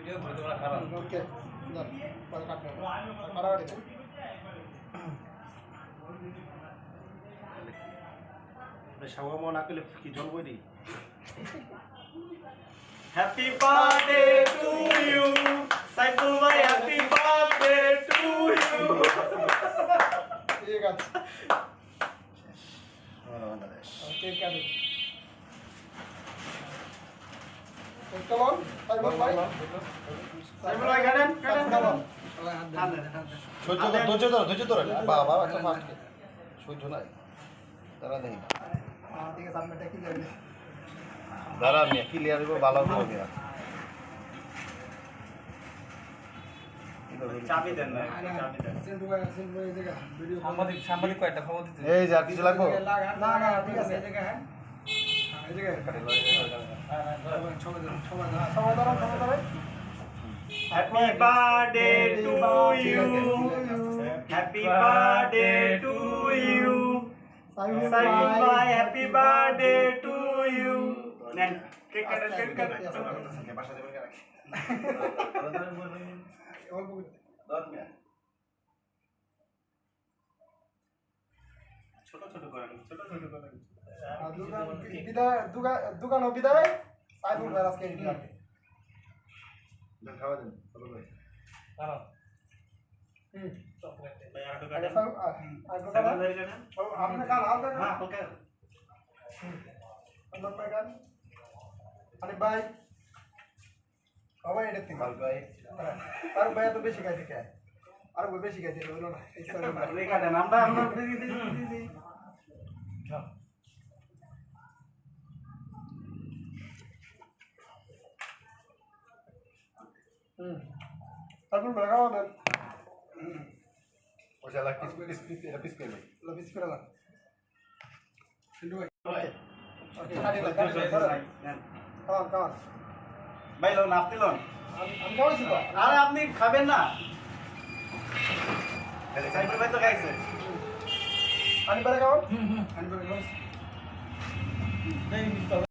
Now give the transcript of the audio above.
ওকে কাটাকাটি শাওয়া না করলে কি জল বই দিই Happy birthday to you, Saiful bhai. Happy birthday to you. ঠিক আছে ওকে কাটি কেমন সাইফুল ভাই Saiful bhai কাটেন ধৈর্য ধরে বাবা একটা ফাস্ট সহ্য নাই তারা নেই ঠিক আছে সামনে দেখি যাবে দাঁড়া নিয়ে ক্লিয়ার হইব ভালো হবে চাবি দেন না চাবি দেন সাংবাদিক কয়টা খবর দিতে এই যা কিছু লাগবো না না ঠিক আছে এই জায়গা হ্যাঁ এই জায়গা সবাই দাঁড়ান Happy birthday to you. Happy birthday to you. Saiful bhai, happy birthday to you. Nen, cake katen. বাসা যাবেন কেন ছোট ছোট করেন দোকান বিদায় সাইফুল ভাই আজকে দিলাকে খাওয়া দেন চলো ভাই ভাই আর তো কাটেন আপনি কাল হালকা হ্যাঁ হালকা আরে ভাই সবাই এটা থেকে ভাই আর ভাই তো বেশি খাইতে খায় আর বেশি খাইতে হলো না কাটেন আমরা দিদি সাইফুল ভাই খাওয়া দেন ওটা লাগ পিস করে লবিস করে না সিন্ধু ভাই ওকে ওকে খাওয়ান ভাই লোন আপনি লোন আমি খাওয়াইছি তো আরে আপনি খাবেন না সাইফুল ভাই তো খাইছে আনি পারে খাওয়ান আনি পারে খাওয়ান